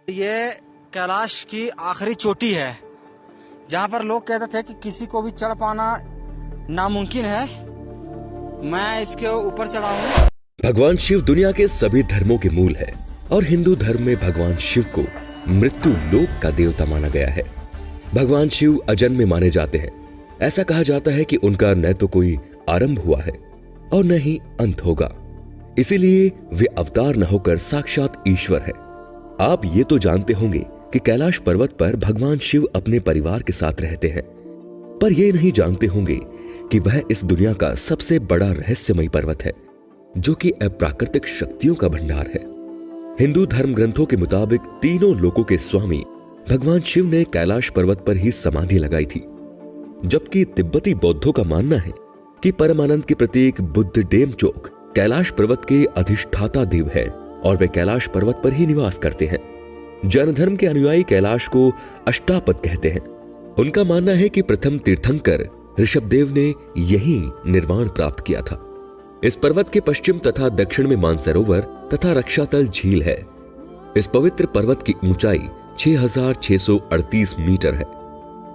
ये कैलाश की आखिरी चोटी है जहाँ पर लोग कहते थे कि किसी को भी चढ़ पाना नामुमकिन है। मैं इसके ऊपर चढ़ा हूँ। भगवान शिव दुनिया के सभी धर्मों के मूल है और हिंदू धर्म में भगवान शिव को मृत्यु लोक का देवता माना गया है। भगवान शिव अजन्मे माने जाते हैं। ऐसा कहा जाता है कि उनका न तो कोई आरंभ हुआ है और न ही अंत होगा, इसीलिए वे अवतार न होकर साक्षात ईश्वर है। आप ये तो जानते होंगे कि कैलाश पर्वत पर भगवान शिव अपने परिवार के साथ रहते हैं, पर यह नहीं जानते होंगे कि वह इस दुनिया का सबसे बड़ा रहस्यमयी पर्वत है, जो कि अप्राकृतिक शक्तियों का भंडार है। हिंदू धर्म ग्रंथों के मुताबिक तीनों लोकों के स्वामी भगवान शिव ने कैलाश पर्वत पर ही समाधि लगाई थी, जबकि तिब्बती बौद्धों का मानना है कि परमानंद के प्रतीक बुद्ध डेमचोक कैलाश पर्वत के अधिष्ठाता देव है और वे कैलाश पर्वत पर ही निवास करते हैं। जैन धर्म के अनुयायी कैलाश को अष्टापद कहते हैं। उनका मानना है कि प्रथम तीर्थंकर ऋषभदेव ने यही निर्वाण प्राप्त किया था। इस पर्वत के पश्चिम तथा दक्षिण में मानसरोवर तथा रक्षातल झील है। इस पवित्र पर्वत की ऊंचाई 6638 मीटर है।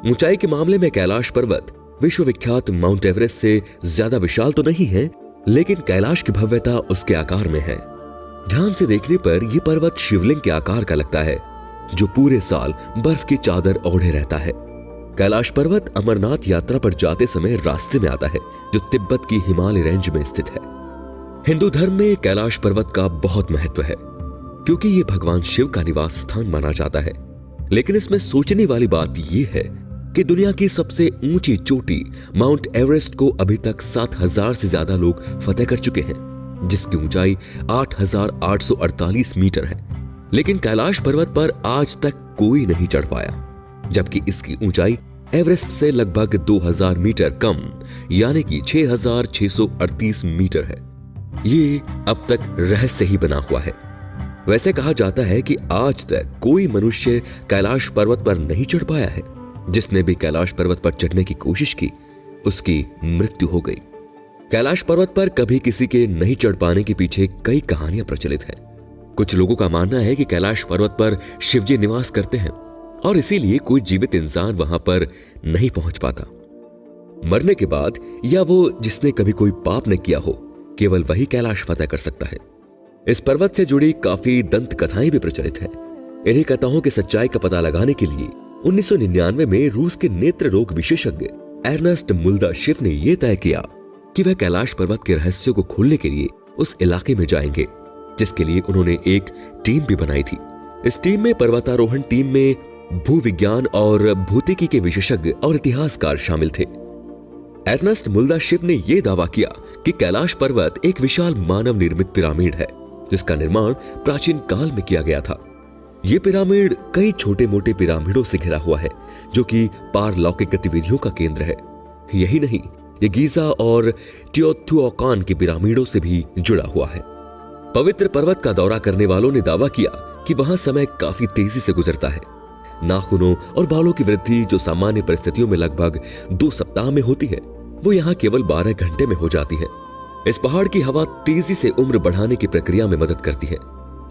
ऊंचाई के मामले में कैलाश पर्वत विश्व विख्यात माउंट एवरेस्ट से ज्यादा विशाल तो नहीं है, लेकिन कैलाश की भव्यता उसके आकार में है। ध्यान से देखने पर यह पर्वत शिवलिंग के आकार का लगता है, जो पूरे साल बर्फ की चादर ओढ़े रहता है। कैलाश पर्वत अमरनाथ यात्रा पर जाते समय रास्ते में आता है, जो तिब्बत की हिमालय रेंज में स्थित है। हिंदू धर्म में कैलाश पर्वत का बहुत महत्व है, क्योंकि यह भगवान शिव का निवास स्थान माना जाता है। लेकिन इसमें सोचने वाली बात यह है कि दुनिया की सबसे ऊंची चोटी माउंट एवरेस्ट को अभी तक 7000 से ज्यादा लोग फतेह कर चुके हैं, जिसकी ऊंचाई 8848 मीटर है। लेकिन कैलाश पर्वत पर आज तक कोई नहीं चढ़ पाया, जबकि इसकी ऊंचाई एवरेस्ट से लगभग 2000 मीटर कम यानी कि 6638 मीटर है। ये अब तक रहस्य ही बना हुआ है। वैसे कहा जाता है कि आज तक कोई मनुष्य कैलाश पर्वत पर नहीं चढ़ पाया है। जिसने भी कैलाश पर्वत पर चढ़ने की कोशिश की, उसकी मृत्यु हो गई। कैलाश पर्वत पर कभी किसी के नहीं चढ़ पाने के पीछे कई कहानियां प्रचलित हैं। कुछ लोगों का मानना है कि कैलाश पर्वत पर शिवजी निवास करते हैं और इसीलिए कोई जीवित इंसान वहां पर नहीं पहुंच पाता। मरने के बाद या वो जिसने कभी कोई पाप न किया हो, केवल वही कैलाश फतेह कर सकता है। इस पर्वत से जुड़ी काफी दंत कथाएं भी प्रचलित हैं। इन्हीं कथाओं की सच्चाई का पता लगाने के लिए 1999 में रूस के नेत्र रोग विशेषज्ञ एर्नेस्ट मुल्दाशेव ने यह तय किया कि वह कैलाश पर्वत के रहस्यों को खोलने के लिए उस इलाके में जाएंगे, जिसके लिए उन्होंने एक टीम भी बनाई थी। इस टीम में पर्वतारोहण टीम में भूविज्ञान और भौतिकी के विशेषज्ञ और इतिहासकार शामिल थे। एर्नेस्ट मुल्दाशेव ने यह दावा किया कि कैलाश पर्वत एक विशाल मानव निर्मित पिरामिड है, जिसका निर्माण प्राचीन काल में किया गया था। यह पिरामिड कई छोटे मोटे पिरामिडों से घिरा हुआ है, जो कि पारलौकिक गतिविधियों का केंद्र है। यही नहीं, ये गीजा और टिओटिहुआकान के पिरामिडों से भी जुड़ा हुआ है। पवित्र पर्वत का दौरा करने वालों ने दावा किया कि वहां समय काफी तेजी से गुजरता है। नाखूनों और बालों की वृद्धि जो सामान्य परिस्थितियों में लगभग 2 सप्ताह में होती है, वो यहाँ केवल 12 घंटे में हो जाती है। इस पहाड़ की हवा तेजी से उम्र बढ़ाने की प्रक्रिया में मदद करती है।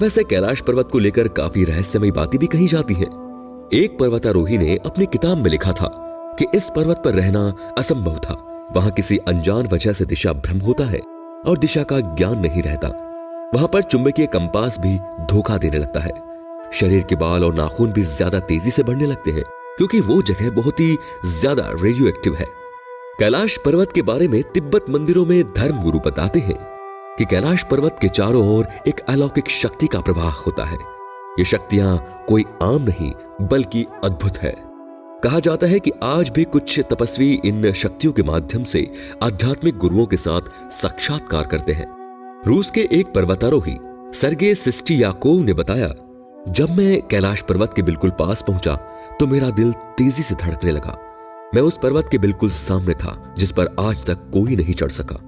वैसे कैलाश पर्वत को लेकर काफी रहस्यमयी बातें भी कही जाती हैं। एक पर्वतारोही ने अपनी किताब में लिखा था कि इस पर्वत पर रहना असंभव था। वहां किसी अनजान वजह से दिशा भ्रम होता है और दिशा का ज्ञान नहीं रहता। वहां पर चुंबकीय कंपास भी धोखा देने लगता है। शरीर के बाल और नाखून भी ज्यादा तेजी से बढ़ने लगते हैं, क्योंकि वो जगह बहुत ही ज्यादा रेडियो एक्टिव है। कैलाश पर्वत के बारे में तिब्बत मंदिरों में धर्मगुरु बताते हैं कि कैलाश पर्वत के चारों ओर एक अलौकिक शक्ति का प्रवाह होता है। ये शक्तियां कोई आम नहीं बल्कि अद्भुत है। कहा जाता है कि आज भी कुछ तपस्वी इन शक्तियों के माध्यम से आध्यात्मिक गुरुओं के साथ साक्षात्कार करते हैं। रूस के एक पर्वतारोही सर्गे सिस्टियाकोव ने बताया, जब मैं कैलाश पर्वत के बिल्कुल पास पहुंचा तो मेरा दिल तेजी से धड़कने लगा। मैं उस पर्वत के बिल्कुल सामने था, जिस पर आज तक कोई नहीं चढ़ सका।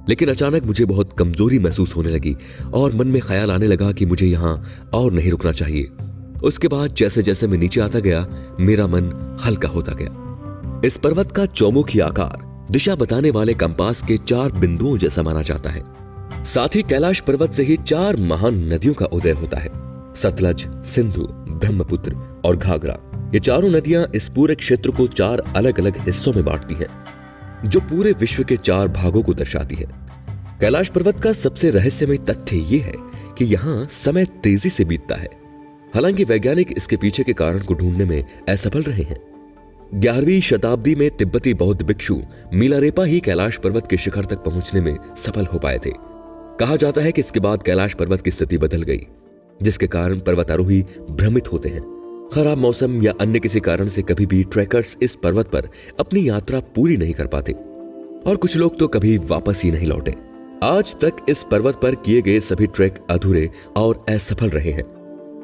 लेकिन अचानक मुझे बहुत कमजोरी महसूस होने लगी और मन में ख्याल आने लगा कि मुझे यहाँ और नहीं रुकना चाहिए। उसके बाद जैसे जैसे मैं नीचे आता गया, मेरा मन हल्का होता गया। इस पर्वत का चौमुखी आकार दिशा बताने वाले कंपास के 4 बिंदुओं जैसा माना जाता है। साथ ही कैलाश पर्वत से ही 4 महान नदियों का उदय होता है। सतलज, सिंधु, ब्रह्मपुत्र और घाघरा, ये चारों नदियां इस पूरे क्षेत्र को 4 अलग अलग हिस्सों में बांटती हैं, जो पूरे विश्व के 4 भागों को दर्शाती है। कैलाश पर्वत का सबसे रहस्यमय तथ्य ये है कि यहाँ समय तेजी से बीतता है। हालांकि वैज्ञानिक इसके पीछे के कारण को ढूंढने में असफल रहे हैं। 11वीं शताब्दी में तिब्बती बौद्ध भिक्षु मिलारेपा ही कैलाश पर्वत के शिखर तक पहुंचने में सफल हो पाए थे। कहा जाता है कि इसके बाद कैलाश पर्वत की स्थिति बदल गई, जिसके कारण पर्वतारोही भ्रमित होते हैं। खराब मौसम या अन्य किसी कारण से कभी भी ट्रैकर्स इस पर्वत पर अपनी यात्रा पूरी नहीं कर पाते और कुछ लोग तो कभी वापस ही नहीं लौटे। आज तक इस पर्वत पर किए गए सभी ट्रैक अधूरे और असफल रहे हैं।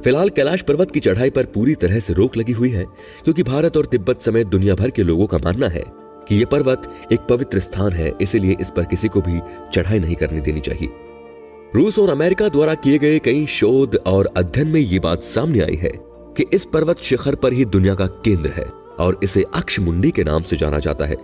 फिलहाल कैलाश पर्वत की चढ़ाई पर पूरी तरह से रोक लगी हुई है, क्योंकि भारत और तिब्बत समेत दुनिया भर के लोगों का मानना है कि यह पर्वत एक पवित्र स्थान है, इसीलिए इस पर किसी को भी चढ़ाई नहीं करने देनी चाहिए। रूस और अमेरिका द्वारा किए गए कई शोध और अध्ययन में ये बात सामने आई है कि इस पर्वत शिखर पर ही दुनिया का केंद्र है और इसे अक्षमुंडी के नाम से जाना जाता है।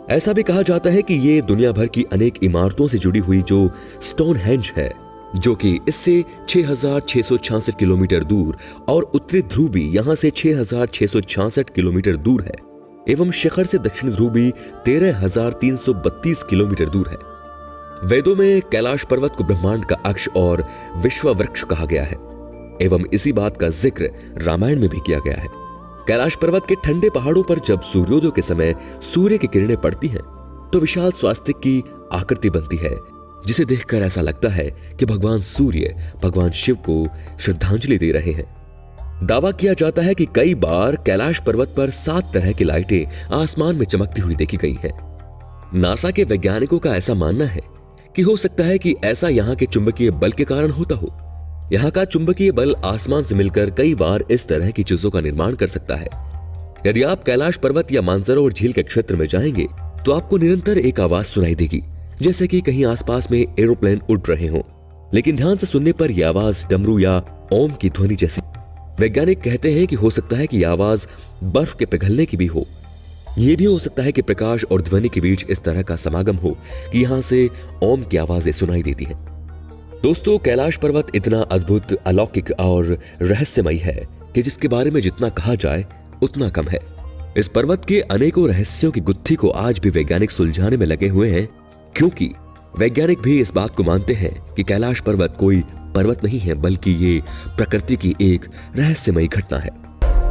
ऐसा भी कहा जाता है कि ये दुनिया भर की अनेक इमारतों से जुड़ी हुई जो स्टोनहेंज है, जो कि इससे 6,666 किलोमीटर दूर और उत्तरी ध्रुव भी यहां से 6,666 किलोमीटर दूर है, एवं शिखर से दक्षिण ध्रुव भी 13,332 किलोमीटर दूर है। वेदों में कैलाश पर्वत को ब्रह्मांड का अक्ष और विश्व वृक्ष कहा गया है, एवं इसी बात का जिक्र रामायण में भी किया गया है। कैलाश पर्वत के ठंडे पहाड़ों पर जब सूर्योदय के समय सूर्य की किरणें पड़ती हैं, तो विशाल स्वास्तिक की आकृति बनती है, जिसे देखकर ऐसा लगता है कि भगवान सूर्य भगवान शिव को श्रद्धांजलि दे रहे हैं। दावा किया जाता है कि कई बार कैलाश पर्वत पर 7 तरह की लाइटें आसमान में चमकती हुई देखी गई हैं। नासा के वैज्ञानिकों का ऐसा मानना है कि हो सकता है कि ऐसा यहाँ के चुंबकीय बल के कारण होता हो। यहाँ का चुंबकीय बल आसमान से मिलकर कई बार इस तरह की चीजों का निर्माण कर सकता है। यदि आप कैलाश पर्वत या मानसरोवर झील के क्षेत्र में जाएंगे तो आपको निरंतर एक आवाज सुनाई देगी, जैसे कि कहीं आसपास में एरोप्लेन उड़ रहे हों। लेकिन ध्यान से सुनने पर यह आवाज डमरू या ओम की ध्वनि जैसी। वैज्ञानिक कहते हैं कि हो सकता है कि यह आवाज बर्फ के पिघलने की भी हो। यह भी हो सकता है कि प्रकाश और ध्वनि के बीच इस तरह का समागम हो कि यहां से ओम की आवाजें सुनाई देती हैं। दोस्तों, कैलाश पर्वत इतना अद्भुत, अलौकिक और रहस्यमय है कि जिसके बारे में जितना कहा जाए उतना कम है। इस पर्वत के अनेकों रहस्यों की गुत्थी को आज भी वैज्ञानिक सुलझाने में लगे हुए हैं, क्योंकि वैज्ञानिक भी इस बात को मानते हैं कि कैलाश पर्वत कोई पर्वत नहीं है, बल्कि ये प्रकृति की एक रहस्यमय घटना है।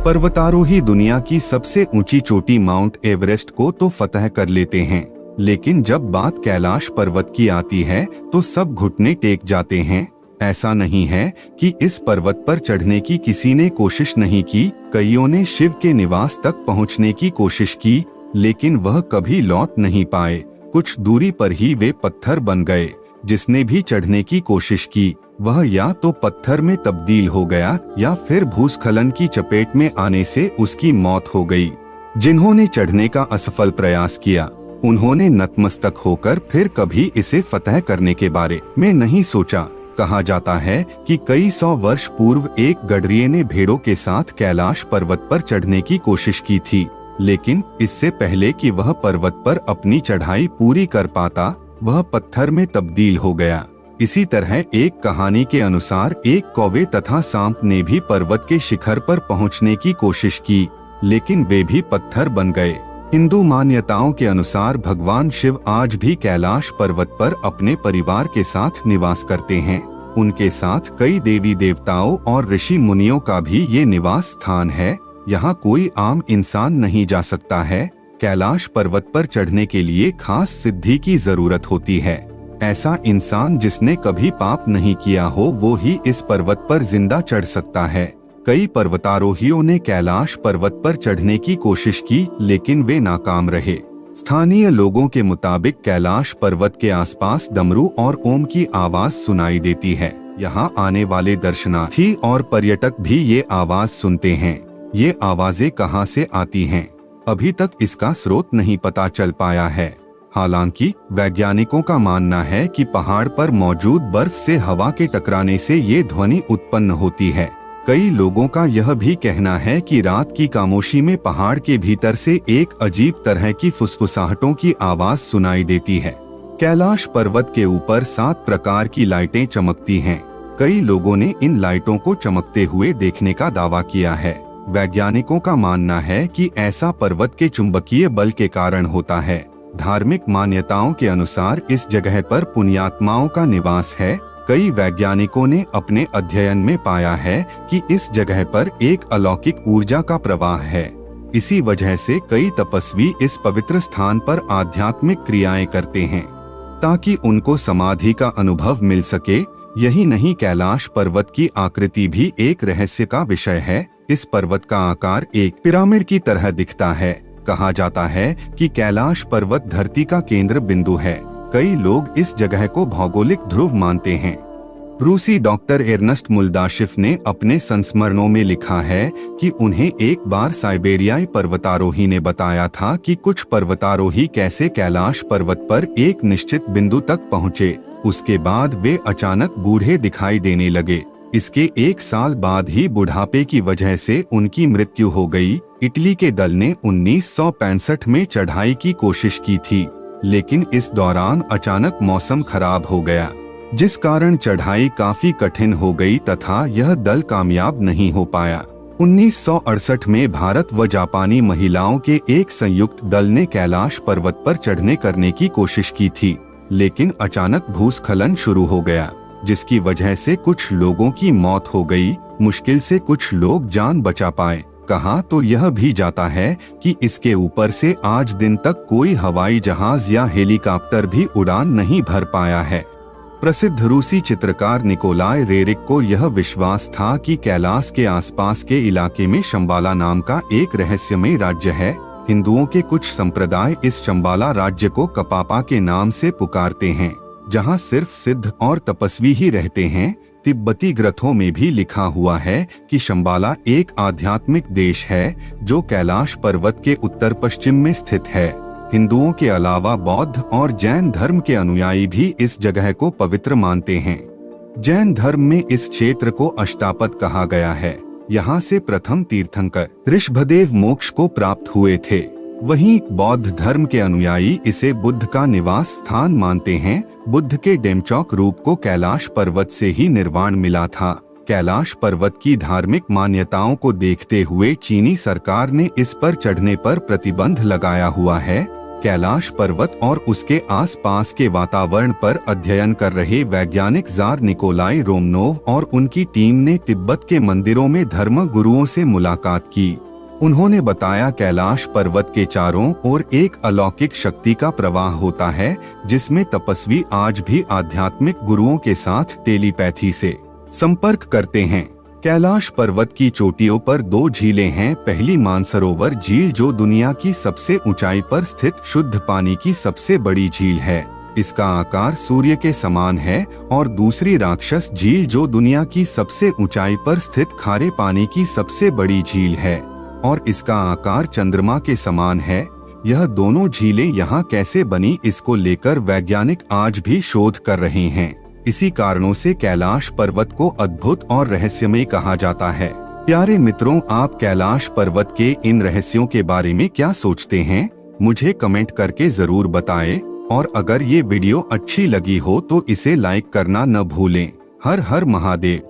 पर्वतारोही दुनिया की सबसे ऊंची चोटी माउंट एवरेस्ट को तो फतह कर लेते हैं, लेकिन जब बात कैलाश पर्वत की आती है तो सब घुटने टेक जाते हैं। ऐसा नहीं है कि इस पर्वत पर चढ़ने की किसी ने कोशिश नहीं की। कईयों ने शिव के निवास तक पहुंचने की कोशिश की, लेकिन वह कभी लौट नहीं पाए। कुछ दूरी पर ही वे पत्थर बन गए। जिसने भी चढ़ने की कोशिश की वह या तो पत्थर में तब्दील हो गया या फिर भूस्खलन की चपेट में आने से उसकी मौत हो गई। जिन्होंने चढ़ने का असफल प्रयास किया उन्होंने नतमस्तक होकर फिर कभी इसे फतह करने के बारे में नहीं सोचा। कहा जाता है कि कई 100 वर्ष पूर्व एक गडरिये ने भेड़ों के साथ कैलाश पर्वत पर चढ़ने की कोशिश की थी, लेकिन इससे पहले कि वह पर्वत पर अपनी चढ़ाई पूरी कर पाता वह पत्थर में तब्दील हो गया। इसी तरह एक कहानी के अनुसार एक कौवे तथा सांप ने भी पर्वत के शिखर पर पहुंचने की कोशिश की, लेकिन वे भी पत्थर बन गए। हिंदू मान्यताओं के अनुसार भगवान शिव आज भी कैलाश पर्वत पर अपने परिवार के साथ निवास करते हैं। उनके साथ कई देवी देवताओं और ऋषि मुनियों का भी ये निवास स्थान है। यहाँ कोई आम इंसान नहीं जा सकता है। कैलाश पर्वत पर चढ़ने के लिए खास सिद्धि की जरूरत होती है। ऐसा इंसान जिसने कभी पाप नहीं किया हो वो ही इस पर्वत पर जिंदा चढ़ सकता है। कई पर्वतारोहियों ने कैलाश पर्वत पर चढ़ने की कोशिश की, लेकिन वे नाकाम रहे। स्थानीय लोगों के मुताबिक कैलाश पर्वत के आसपास डमरू और ओम की आवाज सुनाई देती है। यहाँ आने वाले दर्शनार्थी और पर्यटक भी ये आवाज सुनते हैं। ये आवाजें कहाँ से आती हैं, अभी तक इसका स्रोत नहीं पता चल पाया है। हालांकि वैज्ञानिकों का मानना है कि पहाड़ पर मौजूद बर्फ से हवा के टकराने से ये ध्वनि उत्पन्न होती है। कई लोगों का यह भी कहना है कि रात की खामोशी में पहाड़ के भीतर से एक अजीब तरह की फुसफुसाहटों की आवाज सुनाई देती है। कैलाश पर्वत के ऊपर 7 प्रकार की लाइटें चमकती हैं। कई लोगों ने इन लाइटों को चमकते हुए देखने का दावा किया है। वैज्ञानिकों का मानना है कि ऐसा पर्वत के चुंबकीय बल के कारण होता है। धार्मिक मान्यताओं के अनुसार इस जगह पर पुण्यात्माओं का निवास है। कई वैज्ञानिकों ने अपने अध्ययन में पाया है कि इस जगह पर एक अलौकिक ऊर्जा का प्रवाह है। इसी वजह से कई तपस्वी इस पवित्र स्थान पर आध्यात्मिक क्रियाएं करते हैं ताकि उनको समाधि का अनुभव मिल सके। यही नहीं, कैलाश पर्वत की आकृति भी एक रहस्य का विषय है। इस पर्वत का आकार एक पिरामिड की तरह दिखता है। कहा जाता है कि कैलाश पर्वत धरती का केंद्र बिंदु है। कई लोग इस जगह को भौगोलिक ध्रुव मानते हैं। रूसी डॉक्टर एर्नस्ट मुल्दाशिफ ने अपने संस्मरणों में लिखा है कि उन्हें एक बार साइबेरियाई पर्वतारोही ने बताया था कि कुछ पर्वतारोही कैसे कैलाश पर्वत पर एक निश्चित बिंदु तक पहुँचे। उसके बाद वे अचानक बूढ़े दिखाई देने लगे। इसके एक साल बाद ही बुढ़ापे की वजह से उनकी मृत्यु हो गई। इटली के दल ने 1965 में चढ़ाई की कोशिश की थी, लेकिन इस दौरान अचानक मौसम खराब हो गया, जिस कारण चढ़ाई काफी कठिन हो गई तथा यह दल कामयाब नहीं हो पाया। 1968 में भारत व जापानी महिलाओं के एक संयुक्त दल ने कैलाश पर्वत पर चढ़ने करने की कोशिश की थी, लेकिन अचानक भूस्खलन शुरू हो गया, जिसकी वजह से कुछ लोगों की मौत हो गई। मुश्किल से कुछ लोग जान बचा पाए। कहा तो यह भी जाता है कि इसके ऊपर से आज दिन तक कोई हवाई जहाज या हेलीकॉप्टर भी उड़ान नहीं भर पाया है। प्रसिद्ध रूसी चित्रकार निकोलाई रेरिक को यह विश्वास था कि कैलाश के आसपास के इलाके में शंबाला नाम का एक रहस्यमय राज्य है। हिंदुओं के कुछ संप्रदाय इस शंबाला राज्य को कपापा के नाम से पुकारते हैं, जहां सिर्फ सिद्ध और तपस्वी ही रहते हैं। तिब्बती ग्रंथों में भी लिखा हुआ है कि शंबाला एक आध्यात्मिक देश है जो कैलाश पर्वत के उत्तर पश्चिम में स्थित है। हिंदुओं के अलावा बौद्ध और जैन धर्म के अनुयायी भी इस जगह को पवित्र मानते हैं। जैन धर्म में इस क्षेत्र को अष्टापद कहा गया है। यहाँ से प्रथम तीर्थंकर ऋषभदेव मोक्ष को प्राप्त हुए थे। वहीं बौद्ध धर्म के अनुयायी इसे बुद्ध का निवास स्थान मानते हैं। बुद्ध के डेमचौक रूप को कैलाश पर्वत से ही निर्वाण मिला था। कैलाश पर्वत की धार्मिक मान्यताओं को देखते हुए चीनी सरकार ने इस पर चढ़ने पर प्रतिबंध लगाया हुआ है। कैलाश पर्वत और उसके आसपास के वातावरण पर अध्ययन कर रहे वैज्ञानिक जार निकोलाई रोमनोव और उनकी टीम ने तिब्बत के मंदिरों में धर्म गुरुओं से मुलाकात की। उन्होंने बताया कैलाश पर्वत के चारों ओर एक अलौकिक शक्ति का प्रवाह होता है, जिसमें तपस्वी आज भी आध्यात्मिक गुरुओं के साथ टेलीपैथी से संपर्क करते हैं। कैलाश पर्वत की चोटियों पर 2 झीलें हैं। पहली मानसरोवर झील जो दुनिया की सबसे ऊंचाई पर स्थित शुद्ध पानी की सबसे बड़ी झील है, इसका आकार सूर्य के समान है। और दूसरी राक्षस झील जो दुनिया की सबसे ऊंचाई पर स्थित खारे पानी की सबसे बड़ी झील है और इसका आकार चंद्रमा के समान है। यह दोनों झीलें यहाँ कैसे बनी, इसको लेकर वैज्ञानिक आज भी शोध कर रहे हैं। इसी कारणों से कैलाश पर्वत को अद्भुत और रहस्यमय कहा जाता है। प्यारे मित्रों, आप कैलाश पर्वत के इन रहस्यों के बारे में क्या सोचते हैं? मुझे कमेंट करके जरूर बताएं। और अगर ये वीडियो अच्छी लगी हो तो इसे लाइक करना न भूलें। हर हर महादेव।